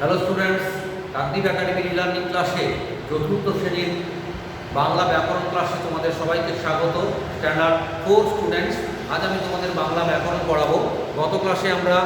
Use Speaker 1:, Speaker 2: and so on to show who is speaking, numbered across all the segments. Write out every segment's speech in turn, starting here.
Speaker 1: Hello students, Kakdwip একাডেমির learning ক্লাসে চতুর্থ শ্রেণীর বাংলা ব্যাকরণ ক্লাসে তোমাদের সবাইকে স্বাগত। স্ট্যান্ডার্ড 4 স্টুডেন্টস, আজ আমি তোমাদের বাংলা ব্যাকরণ পড়াবো। গত ক্লাসে আমরা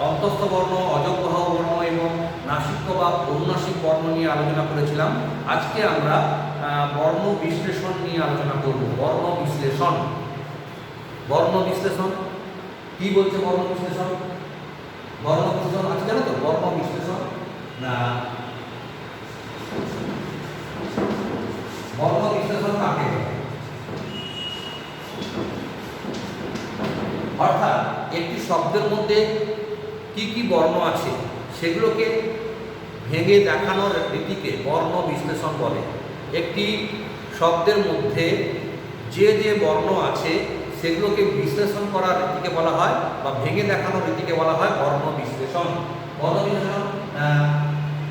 Speaker 1: অন্তস্থ বর্ণ, অযোগ্য বর্ণ এবং নাসিক্য বা অনুনাসিক বর্ণ নিয়ে আলোচনা করেছিলাম। আজকে আমরা বর্ণ বিশ্লেষণ নিয়ে আলোচনা করব। বর্ণ বিশ্লেষণ কি বলছে? বর্ণ বিশ্লেষণ আছে জানো তো? বর্ণ বিশ্লেষণ না বর্ণ বিশ্লেষণ কাকে বলে? অর্থাৎ একটি শব্দের মধ্যে কি কি বর্ণ আছে সেগুলোকে ভেঙে দেখানোর রীতিকে বর্ণ বিশ্লেষণ বলে। একটি শব্দের মধ্যে যে যে বর্ণ আছে সেগুলোকে বিশ্লেষণ করার রীতিকে বলা হয় বা ভেঙে দেখানোর রীতিকে বলা হয় বর্ণ বিশ্লেষণ। বর্ণ বিশ্লেষণ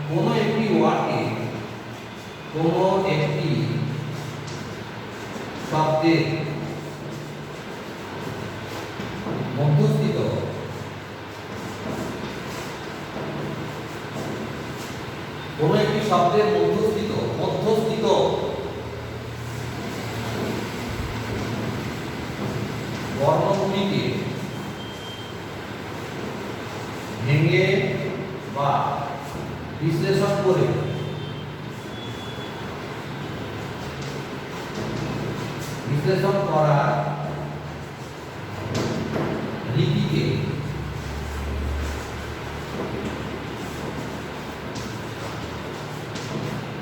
Speaker 1: কোনো একটি ওয়ার্ডে, কোনো একটি শব্দের মধ্যস্থিত মধ্যস্থিত বর্ণগুলিকে ভেঙে বা বিশ্লেষণ করে করার রীতিকে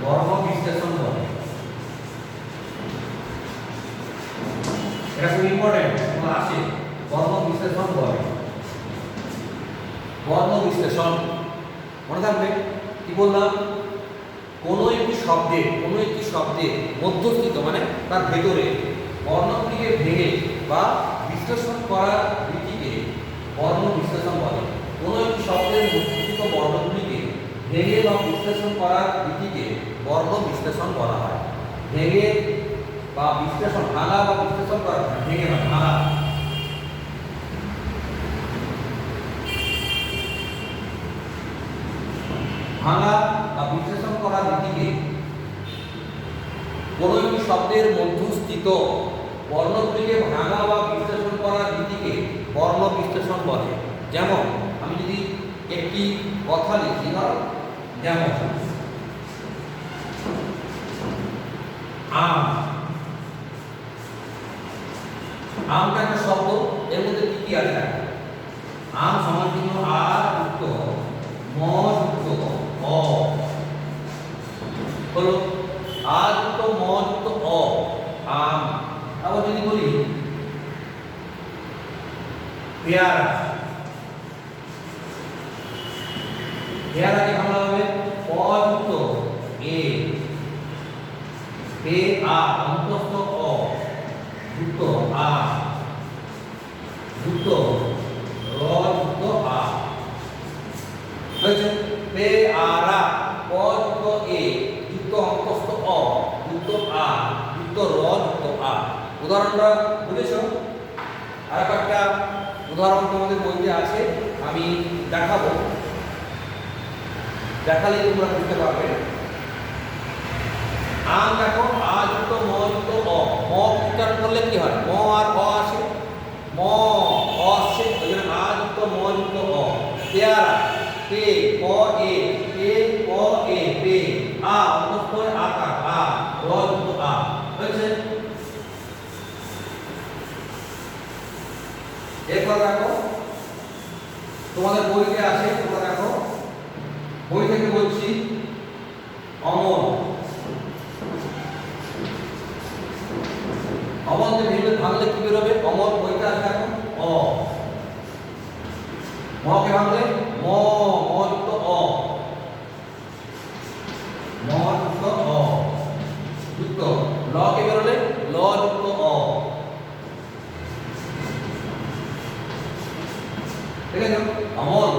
Speaker 1: বর্ণ বিশ্লেষণ বলে। এটা খুব ইম্পর্টেন্ট, আসে বর্ণ বিশ্লেষণ বলে। বর্ণ বিশ্লেষণ মনে থাকবে কি বললাম? কোনো একটি শব্দের মধ্যস্থিত মানে তার ভেতরে বর্ণগুলিকে ভেঙে বা বিশ্লেষণ করার রীতিকে বর্ণ বিশ্লেষণ বলে। কোনো একটি শব্দের মধ্যস্থিত বর্ণগুলিকে ভেঙে বা বিশ্লেষণ করার রীতিকে বর্ণ বিশ্লেষণ বলা হয়। ভেঙে বা বিশ্লেষণ, ভাঙা বা বিশ্লেষণ করা, ভেঙে না ভাঙা। ভাঙা বা বিশ্লেষণ করার রীতিকে কোনো একটি শব্দের মধ্যস্থিত বর্ণগুলিকে ভাঙা বা বিশ্লেষণ করার রীতিকে বর্ণ বিশ্লেষণ বলে। যেমন আমি যদি একটি কথা লিখি, যেমন আম, আমটা একটা শব্দ, এর মধ্যে কি কি আছে? আম সমান চিহ্ন আ যুক্ত ম যুক্ত অ হলো আ যুক্ত ম যুক্ত অ, আম। আবার যদি বলি পেয়ারা, পেয়ারাকে ভাঙা হবে প যুক্ত এ, পে আ অন্তস্থ অ যুক্ত আ যুক্ত র যুক্ত আ হয়েছে পেয়ারা, প যুক্ত এ যুক্ত অন্তস্থ অ যুক্ত আ যুক্ত র যুক্ত আ। উদাহরণটা বুঝেছ? আর একটা উদাহরণ তোমাদের বইতে আছে, আমি দেখাবো, দেখালে তোমরা বুঝতে পারবে। আম দেখো, আ যুক্ত ম যুক্ত অ, ম উচ্চারণ করলে কি হয়? ম আর অ আসে, ম অ আসছে, ওই জন্য আ যুক্ত ম যুক্ত অ। পেয়ারা, পে প এ, পে প এ, পে আ অন্তস্থ আকার আ, র যুক্ত আ। হয়েছে? এরপর দেখো তোমাদের বইতে আছে, তোমরা দেখো বই থেকে বলছি অমল, অমলকে ভেঙে ভাঙলে কি বেরোবে? অমল বইতে আছে দেখো অ, মকে ভাঙলে ম, ম যুক্ত অ, ম যুক্ত অ যুক্ত লকে বেরোলে ল যুক্ত অ। ঠিক আছে? অমল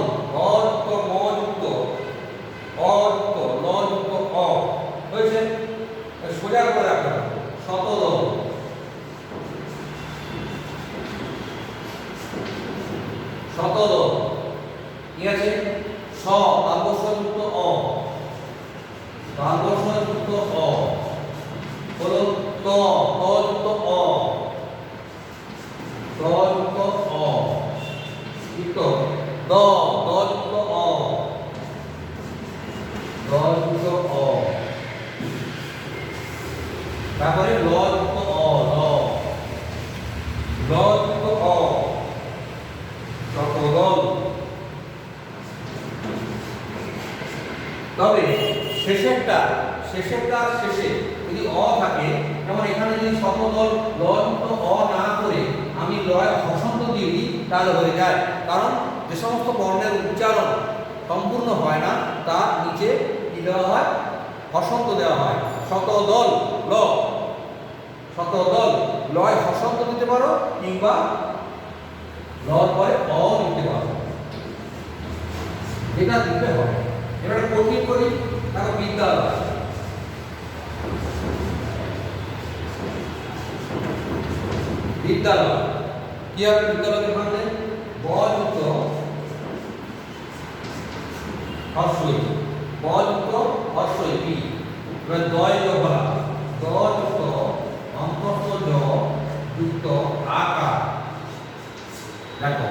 Speaker 1: তবে শেষেরটার শেষে যদি অ থাকে, যেমন এখানে যদি শতদল লযুক্ত অ না করে আমি লয় হসন্ত দিয়ে দিই তাহলে হয়ে যায়। কারণ যে সমস্ত বর্ণের উচ্চারণ সম্পূর্ণ হয় না তার নিচে কি দেওয়া হয়? হসন্ত দেওয়া হয়। শতদল ল, শতদল লয় হসন্ত দিতে পারো, কিংবা লর পরে অ দিতে পারো, এটা দিতে হবে। এবারে কঠিন করি, দেখো বিদ্যালয়, বিদ্যালয় কি হবে? বিদ্যালয়কে ভাঙলে বযুক্ত হর্ষই, বযুক্ত হর্ষই বি। এবার দয় বলা, দ যুক্ত অন্তস্থ জ যুক্ত আকার, দেখো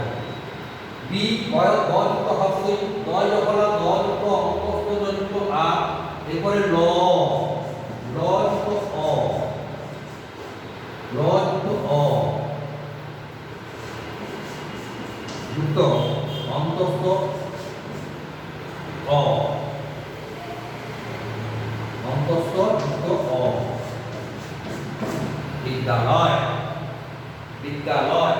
Speaker 1: বি বযুক্ত হর্ষই, দয় বলা, দ যুক্ত অন্তস্থ জ যুক্ত আ, এরপরে ল, ল যুক্ত অ, ল যুক্ত অ যুক্ত অন্তস্থ অ, অন্তস্থ যুক্ত অ, বিদ্যালয়, বিদ্যালয়,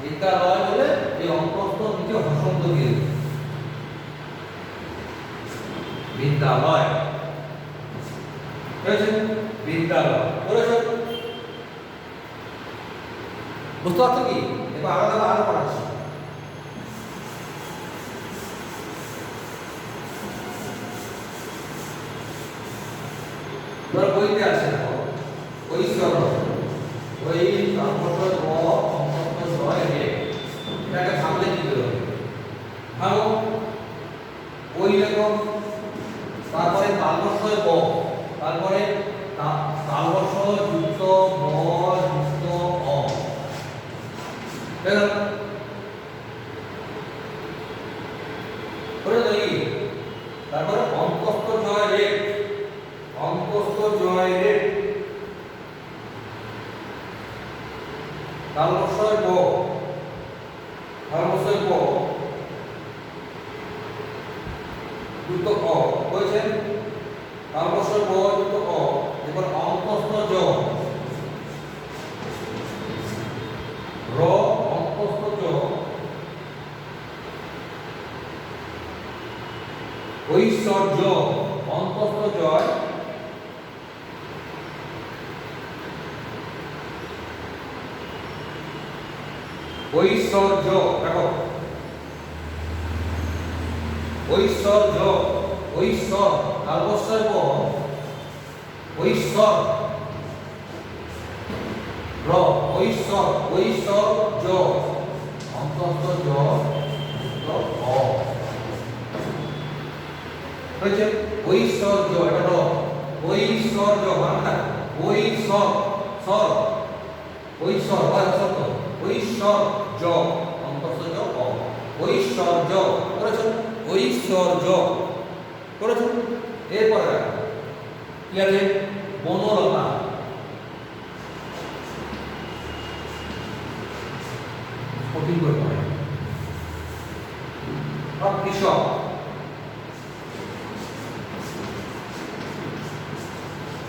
Speaker 1: বিদ্যালয় বলে এই অন্তস্থ নিচে হসন্ত দিয়ে দেবে, বিদ্যালয় হয়েছে। বিদ্যালয় করেছো? বুঝতে পারছো কি? এবার আলাদা আরো পড়াচ্ছি। এবার বইতে আছে, দেখো ওই সরল, ওই অন্তস্থ গ অন্তস্থ জ এ, এটাকে সামনে দিতে হবে। ভালো, ওই লেখো, তারপরে তালবর্ষয় ব, তারপরে তালবর্ষ যুক্ত ব যুক্ত অ, তারপরে অন্তস্থ জয় রে, অন্তস্থ জয় রে, তালবর্ষয় ব, তালবর্ষয় ব যুক্ত অ হয়েছে, তালবর্ষয় ব যুক্ত অ। এবার অন্তস্থ জ র, অন্তস্থ জ ঐশ্বর্য, অন্তস্থ জয় ঐশ্বর্য, দেখো ঐশ্বর্য, ঐশ্বর তালবর্ষয় ব, ঐশ্বর র, ঐশ্বর, ঐশ্বর্য অন্তস্থ জ যুক্ত অ হয়েছে। ঐশ্বর্য, এটা র, ঐশ্বর্য বাংলা, ঐশ্বর সর, ঐশ্বর হয় শব্দ, ঐশ্বর্য অন্তস্থ জ অ, ঐশ্বর্য করেছো? ঐশ্বর্য করেছো? এরপরে কি আছে? বনলতা, কঠিন করতে হয়। কৃষক,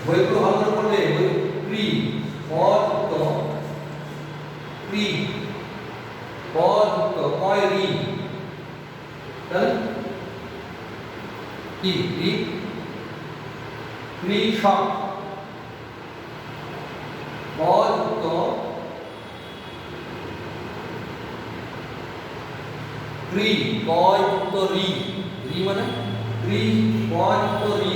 Speaker 1: বইগুলো ভালো করে পড়লে প্রি পযুক্ত প্রি পযুক্ত কয় রি, তাহলে কি রি, কৃষক পযুক্ত ক্রি পযুক্ত রি, রি মানে ক্রি পযুক্ত রি,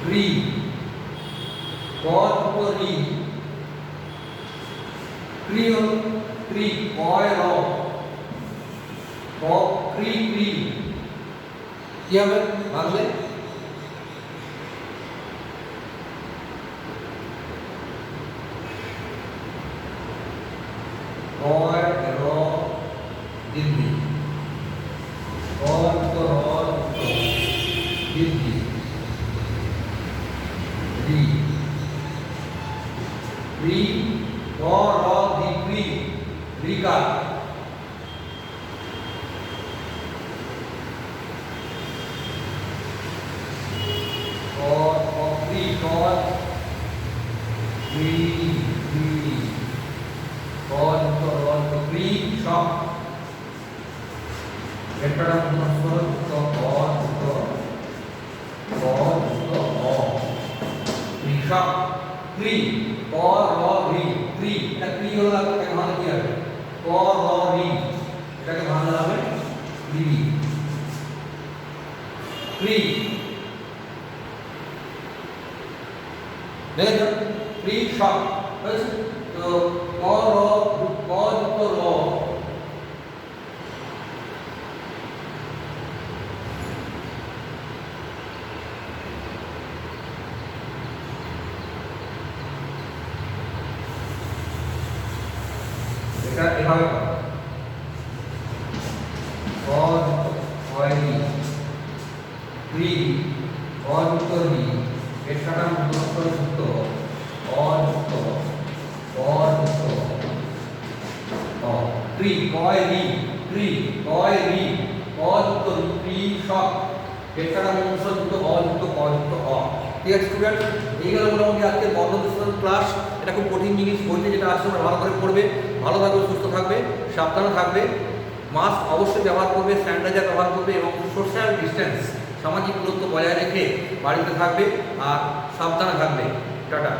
Speaker 1: ক্রি পযুক্ত রি, ক্রি ক্রি কয় র, ক ক্রি ক্রি কি হবে বাংলায়? কয় র দিল্লি, কয় তো র দিল্লি, রি রি র র দি রি, রিকা ভেক্টরটা মধ্যস্থ যুক্ত অ যুক্ত ক যুক্ত অ কৃষক ক্রি ক র রি ক্রি এটা ক্রি হলো আপনাকে ভাঙলে কি হবে ক র রি এটাকে ভাঙলে হবে ক্রি ক্রি দেখেন কৃষক হয়েছে তো ক র ক যুক্ত র এটা এভাবে ক যুক্ত রি ক্রি ক যুক্ত রি এটাটা মধ্যস্থ যুক্ত অ যুক্ত ক যুক্ত অ ক্রি কয় রি ক্রি কয় রি ক যুক্ত রি সব এটাটা মধ্যস্থ যুক্ত অ যুক্ত ক যুক্ত অ ঠিক আছে স্টুডেন্ট এইগুলো মোটামুটি আজকে বর্ণ বিশ্লেষণ ক্লাস এটা খুব কঠিন জিনিস বইতে যেটা আছে তোমরা ভালো করে পড়বে ভালো থাকবে সুস্থ থাকবে সাবধানে থাকবে মাস্ক অবশ্যই ব্যবহার করবে স্যানিটাইজার ব্যবহার করবে এবং সোশ্যাল ডিস্টেন্স সামাজিক দূরত্ব বজায় রেখে বাড়িতে থাকবে আর সাবধানে থাকবে টাটা